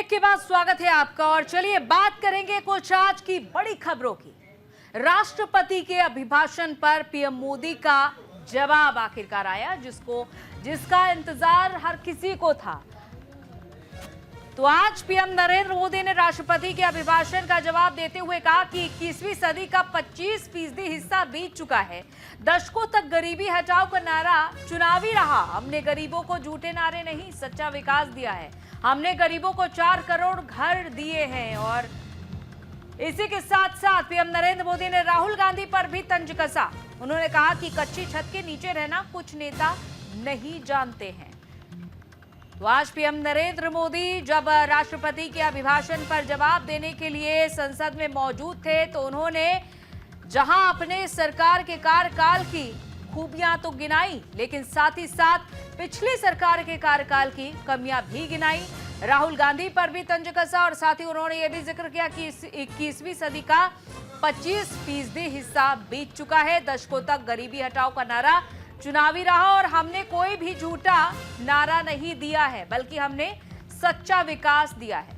Break के बाद स्वागत है आपका और चलिए बात करेंगे कुछ आज की बड़ी खबरों की। राष्ट्रपति के अभिभाषण पर पीएम मोदी का जवाब आखिरकार आया, जिसका इंतजार हर किसी को था। तो आज पीएम नरेंद्र मोदी ने राष्ट्रपति के अभिभाषण का जवाब देते हुए कहा कि 21वीं सदी का 25% हिस्सा बीत चुका है। दशकों तक गरीबी हटाओ का नारा चुनावी रहा। हमने गरीबों को झूठे नारे नहीं, सच्चा विकास दिया है। हमने गरीबों को 4 करोड़ घर दिए हैं। और इसी के साथ साथ पीएम नरेंद्र मोदी ने राहुल गांधी पर भी तंज कसा। उन्होंने कहा कि कच्ची छत के नीचे रहना कुछ नेता नहीं जानते हैं। तो आज पीएम नरेंद्र मोदी जब राष्ट्रपति के अभिभाषण पर जवाब देने के लिए संसद में मौजूद थे, तो उन्होंने जहां अपने सरकार के कार्यकाल की खूबियां तो गिनाई, लेकिन साथ ही साथ पिछली सरकार के कार्यकाल की कमियां भी गिनाई। राहुल गांधी पर भी तंज कसा और साथ ही उन्होंने ये भी जिक्र किया कि 21वीं सदी का 25% हिस्सा बीत चुका है। दशकों तक गरीबी हटाओ का नारा चुनावी रहा और हमने कोई भी झूठा नारा नहीं दिया है, बल्कि हमने सच्चा विकास दिया है।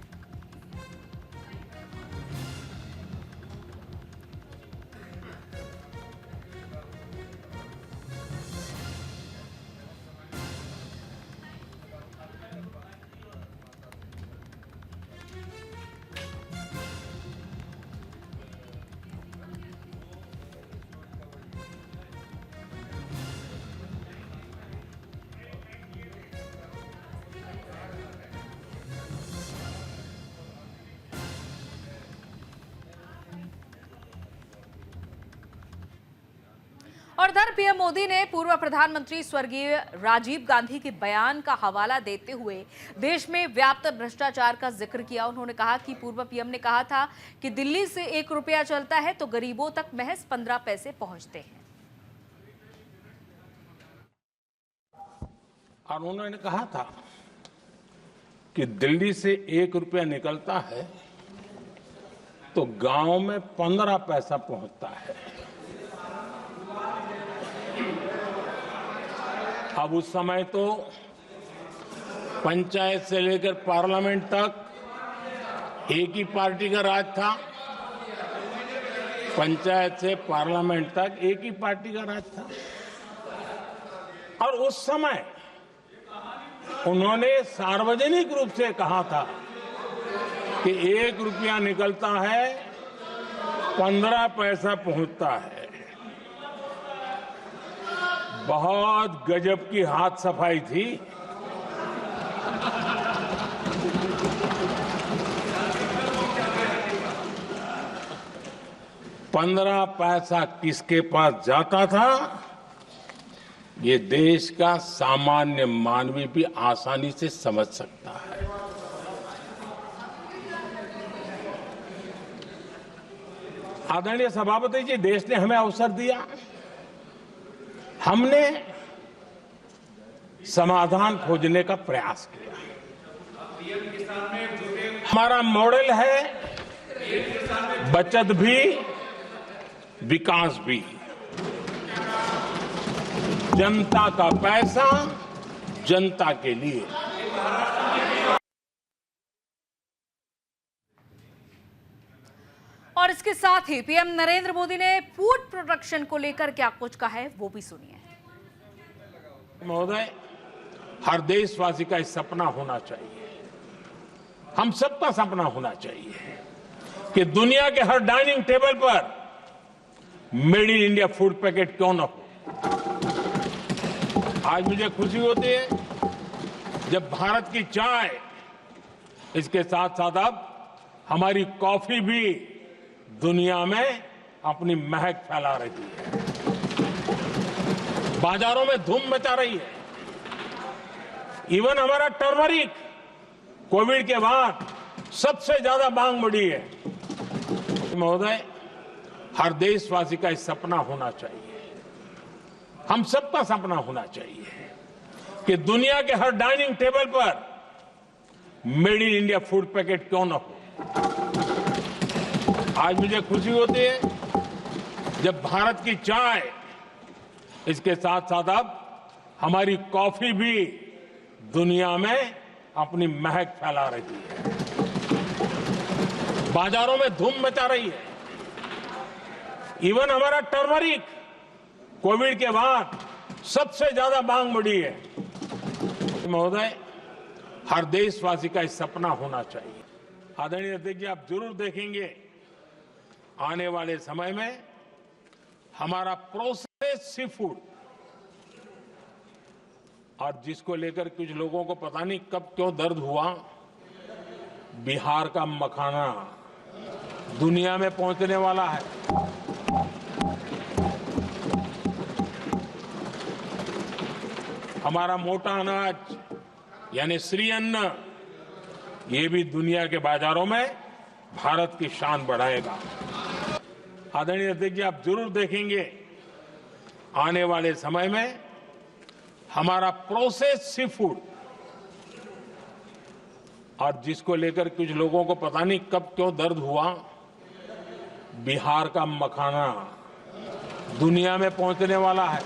और इधर पीएम मोदी ने पूर्व प्रधानमंत्री स्वर्गीय राजीव गांधी के बयान का हवाला देते हुए देश में व्याप्त भ्रष्टाचार का जिक्र किया। उन्होंने कहा कि पूर्व पीएम ने कहा था कि दिल्ली से 1 रुपया चलता है तो गरीबों तक महज 15 पैसे पहुंचते हैं। और उन्होंने कहा था कि दिल्ली से 1 रुपया निकलता है तो गांव में 15 पैसा पहुंचता है। अब उस समय तो पंचायत से लेकर पार्लियामेंट तक एक ही पार्टी का राज था। पंचायत से पार्लियामेंट तक एक ही पार्टी का राज था। और उस समय उन्होंने सार्वजनिक रूप से कहा था कि 1 रुपया निकलता है 15 पैसा पहुंचता है। बहुत गजब की हाथ सफाई थी। पंद्रह पैसा किसके पास जाता था, ये देश का सामान्य मानवी भी आसानी से समझ सकता है। आदरणीय सभापति जी, देश ने हमें अवसर दिया, हमने समाधान खोजने का प्रयास किया। हमारा मॉडल है बचत भी विकास भी। जनता का पैसा जनता के लिए। और इसके साथ ही पीएम नरेंद्र मोदी ने फूड प्रोडक्शन को लेकर क्या कुछ कहा है, वो भी सुनिए। महोदय, हर देशवासी का एक सपना होना चाहिए, हम सबका सपना होना चाहिए कि दुनिया के हर डाइनिंग टेबल पर made in India food packet क्यों न हो। आज मुझे खुशी होती है जब भारत की चाय, इसके साथ साथ अब हमारी कॉफी भी दुनिया में अपनी महक फैला रही है, बाजारों में धूम मचा रही है। इवन हमारा टर्मरिक कोविड के बाद सबसे ज्यादा मांग बढ़ी है। महोदय, हर देशवासी का एक सपना होना चाहिए, हम सबका सपना होना चाहिए कि दुनिया के हर डाइनिंग टेबल पर made in India food packet क्यों न हो। आज मुझे खुशी होती है जब भारत की चाय, इसके साथ साथ अब हमारी कॉफी भी दुनिया में अपनी महक फैला रही है। बाजारों में धूम मचा रही है। इवन हमारा टर्मरिक कोविड के बाद सबसे ज्यादा मांग बढ़ी है। महोदय, हर देशवासी का एक सपना होना चाहिए। आदरणीय अध्यक्ष जी, आप जरूर देखेंगे आने वाले समय में हमारा प्रोसेस सी फूड, और जिसको लेकर कुछ लोगों को पता नहीं कब क्यों दर्द हुआ, बिहार का मखाना दुनिया में पहुंचने वाला है। हमारा मोटा अनाज यानी श्री अन्न, ये भी दुनिया के बाजारों में भारत की शान बढ़ाएगा। आदरणीय अध्यक्ष जी, आप जरूर देखेंगे आने वाले समय में हमारा प्रोसेस सी फूड, और जिसको लेकर कुछ लोगों को पता नहीं कब क्यों दर्द हुआ, बिहार का मखाना दुनिया में पहुंचने वाला है।